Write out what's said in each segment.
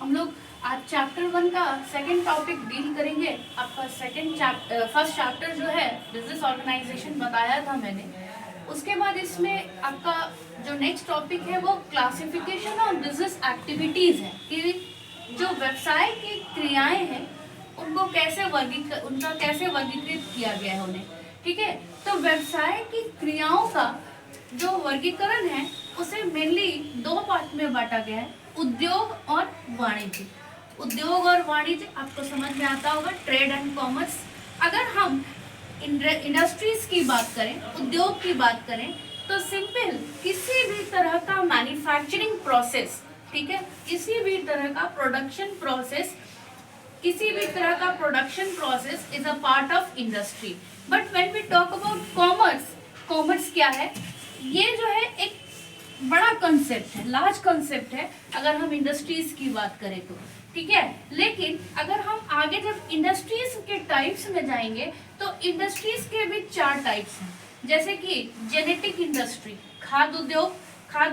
हम लोग आज चैप्टर 1 का सेकंड टॉपिक डील करेंगे। आपका फर्स्ट चैप्टर जो है बिजनेस ऑर्गेनाइजेशन बताया था मैंने। उसके बाद इसमें आपका जो नेक्स्ट टॉपिक है वो क्लासिफिकेशन ऑफ बिजनेस एक्टिविटीज़ है कि जो व्यवसाय की क्रियाएं हैं उनको उनका कैसे वर्गीकृत किया गया है उन्हें। ठीक है, तो व्यवसाय की क्रियाओं का जो वर्गीकरण है उसे मेनली दो पार्ट में बांटा गया है, उद्योग और वाणिज्य। उद्योग और वाणिज्य आपको समझ में आता होगा, ट्रेड एंड कॉमर्स। अगर हम इंडस्ट्रीज की बात करें, उद्योग की बात करें, तो सिंपल किसी भी तरह का मैन्युफैक्चरिंग प्रोसेस, ठीक है, किसी भी तरह का production process is a part of industry. But when we talk about commerce क्या है? ये जो है एक बड़ा कंसेप्ट है, लार्ज कंसेप्ट है अगर हम इंडस्ट्रीज की बात करें तो, ठीक है। लेकिन अगर हम आगे जब इंडस्ट्रीज के टाइप्स में जाएंगे तो इंडस्ट्रीज के भी 4 टाइप्स हैं, जैसे कि जेनेटिक इंडस्ट्री, खाद्य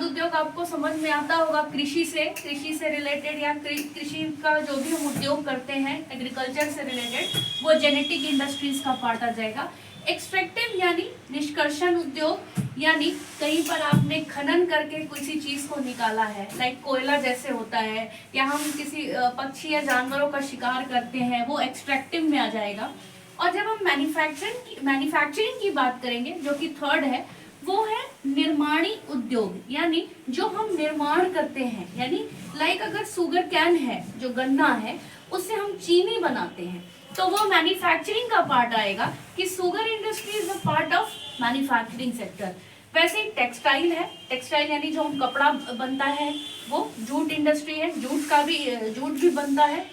उद्योग आपको समझ में आता होगा, कृषि से रिलेटेड या कृषि का जो भी हम उद्योग करते हैं एग्रीकल्चर से रिलेटेड, वो जेनेटिक इंडस्ट्रीज का पार्ट आ जाएगा। एक्सट्रैक्टिव यानी निष्कर्षण उद्योग, यानी कहीं पर आपने खनन करके किसी चीज को निकाला है, लाइक कोयला जैसे होता है, या हम किसी पक्षी या जानवरों का शिकार करते हैं, वो एक्सट्रैक्टिव में आ जाएगा। और जब हम मैन्युफैक्चरिंग की बात करेंगे, जो कि थर्ड है, वो है निर्माणी उद्योग, यानी जो हम निर्माण करते हैं, यानी लाइक अगर शुगर कैन है, जो गन्ना है, उससे हम चीनी बनाते हैं, तो वो मैन्युफैक्चरिंग का पार्ट आएगा कि sugar industry is a part of manufacturing sector. वैसे ही टेक्सटाइल है, टेक्सटाइल यानी जो हम कपड़ा बनता है, वो जूट इंडस्ट्री है, जूट भी बनता है।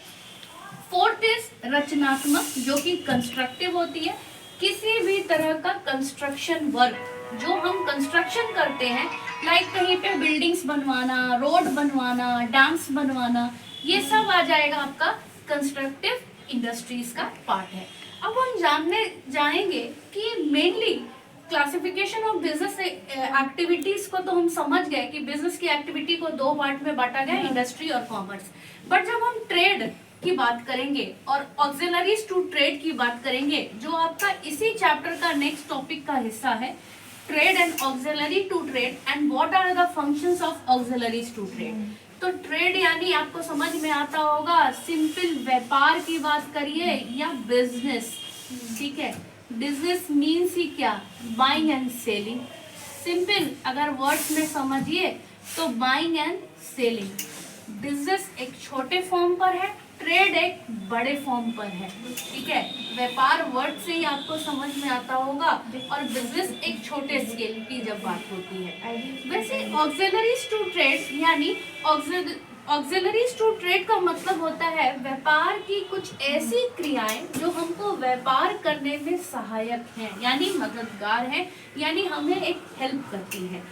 फोर्थ इज रचनात्मक, जो कि कंस्ट्रक्टिव होती है, किसी भी तरह का कंस्ट्रक्शन वर्क जो हम कंस्ट्रक्शन करते हैं, लाइक कहीं पे बिल्डिंग्स बनवाना, रोड बनवाना, डैम्स बनवाना, ये सब आ जाएगा आपका कंस्ट्रक्टिव इंडस्ट्रीज का पार्ट है। अब हम जानने जाएंगे कि mainly classification of business activities को तो हम समझ गए कि बिजनेस की एक्टिविटी को 2 पार्ट में बांटा गया, इंडस्ट्री और कॉमर्स। बट जब हम ट्रेड की बात करेंगे और ऑक्सिलरीज टू ट्रेड की बात करेंगे, जो आपका इसी चैप्टर का नेक्स्ट टॉपिक का हिस्सा है, trade and auxiliary to trade and what are the functions of auxiliaries to trade. तो ट्रेड यानी आपको समझ में आता होगा, सिंपल व्यापार की बात करिए या बिजनेस, ठीक है। बिजनेस मीन्स ही क्या? Buying and selling. सिंपल अगर वर्ड्स में समझिए तो बाइंग एंड सेलिंग। बिजनेस एक छोटे फॉर्म पर है, ट्रेड एक बड़े फॉर्म पर है, ठीक है। व्यापार वर्ड से ही आपको समझ में आता होगा, और बिजनेस एक छोटे स्केल की जब बात होती है। वैसे ऑक्सिलरीज टू ट्रेड यानी ऑक्सिलरीज टू ट्रेड का मतलब होता है व्यापार की कुछ ऐसी क्रियाएं जो हमको व्यापार करने में सहायक हैं, यानी मददगार हैं, यानी हमें एक हेल्प करती है।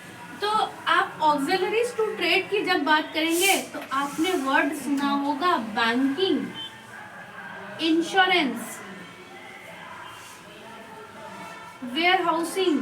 तो आप ऑक्सिलरीज टू ट्रेड की जब बात करेंगे तो आपने वर्ड सुना होगा बैंकिंग, इंश्योरेंस, वेयरहाउसिंग,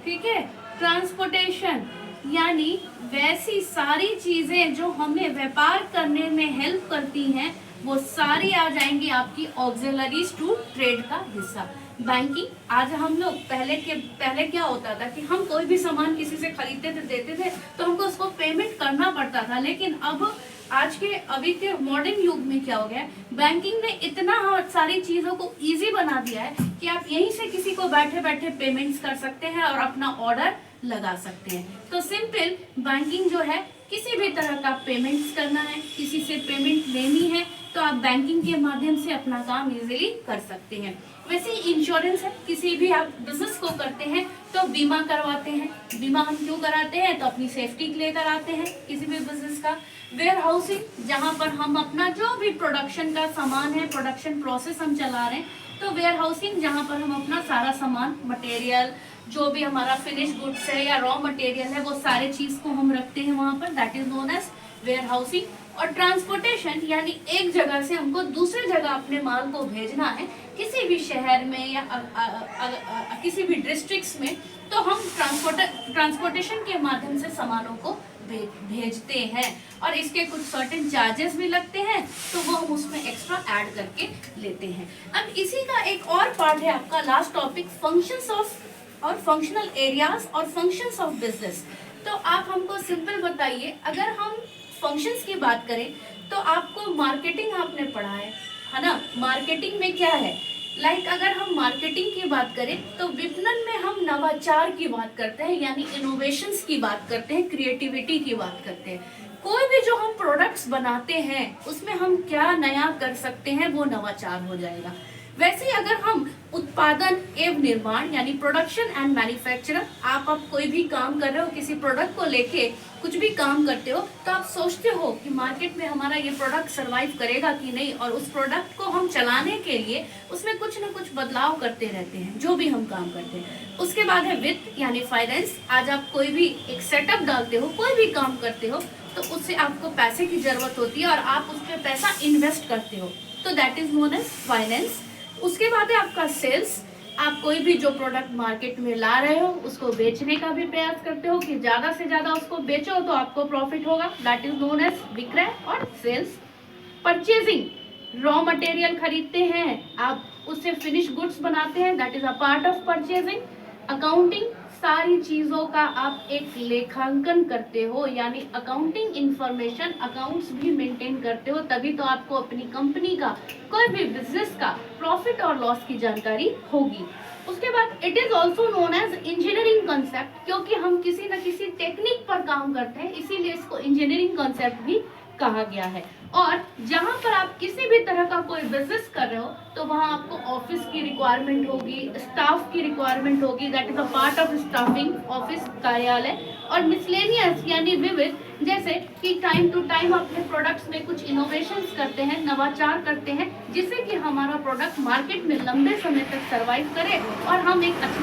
ठीक है, ट्रांसपोर्टेशन, यानी वैसी सारी चीजें जो हमें व्यापार करने में हेल्प करती हैं, वो सारी आ जाएंगी आपकी ऑक्सिलरीज टू ट्रेड का हिस्सा। बैंकिंग, आज हम लोग पहले क्या होता था कि हम कोई भी सामान किसी से खरीदते थे, देते थे, तो हमको उसको पेमेंट करना पड़ता था। लेकिन अब अभी के मॉडर्न युग में क्या हो गया, बैंकिंग ने इतना सारी चीजों को इजी बना दिया है कि आप यहीं से किसी को बैठे बैठे पेमेंट्स कर सकते हैं और अपना ऑर्डर लगा सकते हैं। तो सिंपल बैंकिंग जो है, किसी भी तरह का पेमेंट्स करना है, किसी से पेमेंट लेनी है, तो आप बैंकिंग के माध्यम से अपना काम इजीली कर सकते हैं। वैसे इंश्योरेंस है, किसी भी आप बिजनेस को करते हैं तो बीमा करवाते हैं। बीमा हम क्यों कराते हैं? तो अपनी सेफ्टी के लिए कराते हैं किसी भी बिजनेस का। वेयर हाउसिंग, जहाँ पर हम अपना जो भी प्रोडक्शन का सामान है, प्रोडक्शन प्रोसेस हम चला रहे हैं, तो वेयर हाउसिंग जहाँ पर हम अपना सारा सामान, मटेरियल, जो भी हमारा फिनिश गुड्स है या रॉ मटेरियल है, वो सारे चीज को हम रखते हैं वहाँ पर, that is known as warehousing. और ट्रांसपोर्टेशन यानी एक जगह से हमको दूसरी जगह अपने माल को भेजना है, किसी भी शहर में या किसी भी डिस्ट्रिक्ट्स में, तो हम ट्रांसपोर्टेशन के माध्यम से सामानों को भेजते हैं और इसके कुछ सर्टेन चार्जेस भी लगते हैं, तो वो हम उसमें एक्स्ट्रा ऐड करके लेते हैं। अब इसी का एक और पार्ट है आपका लास्ट टॉपिक, फंक्शंस ऑफ और फंक्शनल एरियाज और फंक्शंस ऑफ बिजनेस। तो आप हमको सिंपल बताइए, अगर हम फंक्शंस की बात करें तो आपको मार्केटिंग आपने पढ़ा है ना। मार्केटिंग में क्या है, अगर हम मार्केटिंग की बात करें तो विपणन में हम नवाचार की बात करते हैं, यानी इनोवेशंस की बात करते हैं, क्रिएटिविटी की बात करते हैं। कोई भी जो हम प्रोडक्ट्स बनाते हैं उसमें हम क्या नया कर सकते हैं, वो नवाचार हो जाएगा। वैसे अगर हम उत्पादन एवं निर्माण यानी प्रोडक्शन एंड मैन्युफैक्चरर, आप कोई भी काम कर रहे हो, किसी प्रोडक्ट को लेके कुछ भी काम करते हो, तो आप सोचते हो कि मार्केट में हमारा ये प्रोडक्ट सरवाइव करेगा कि नहीं, और उस प्रोडक्ट को हम चलाने के लिए उसमें कुछ ना कुछ बदलाव करते रहते हैं, जो भी हम काम करते हैं। उसके बाद है वित्त यानी फाइनेंस। आज आप कोई भी एक सेटअप डालते हो, कोई भी काम करते हो, तो उससे आपको पैसे की जरूरत होती है और आप उस पर पैसा इन्वेस्ट करते हो, तो that is known as finance. उसके बाद है आपका सेल्स। आप कोई भी जो प्रोडक्ट मार्केट में ला रहे हो उसको बेचने का भी प्रयास करते हो कि ज्यादा से ज्यादा उसको बेचो तो आपको प्रॉफिट होगा, दैट इज नोन एज विक्रय और सेल्स। परचेजिंग, रॉ मटेरियल खरीदते हैं आप, उससे फिनिश गुड्स बनाते हैं, that is a part of purchasing. Accounting, सारी चीजों का आप एक लेखांकन करते हो, यानी अकाउंटिंग इंफॉर्मेशन, अकाउंट्स भी मेंटेन करते हो, तभी तो आपको अपनी कंपनी का, कोई भी बिजनेस का प्रॉफिट और लॉस की जानकारी होगी। उसके बाद it is also known as engineering concept, क्योंकि हम किसी न किसी टेक्निक पर काम करते हैं, इसीलिए इसको इंजीनियरिंग कंसेप्ट भी कहा गया है। और जहां पर आप किसी भी तरह का कोई बिजनेस कर रहे हो तो वहां आपको ऑफिस की रिक्वायरमेंट होगी, स्टाफ की रिक्वायरमेंट होगी, that is a part of staffing, office, कार्यालय। और मिसलेनियस यानी विविध, जैसे कि टाइम टू टाइम अपने प्रोडक्ट्स में कुछ इनोवेशंस करते हैं, नवाचार करते हैं, जिससे कि हमारा प्रोडक्ट मार्केट में लंबे समय तक सर्वाइव करे और हम एक अच्छा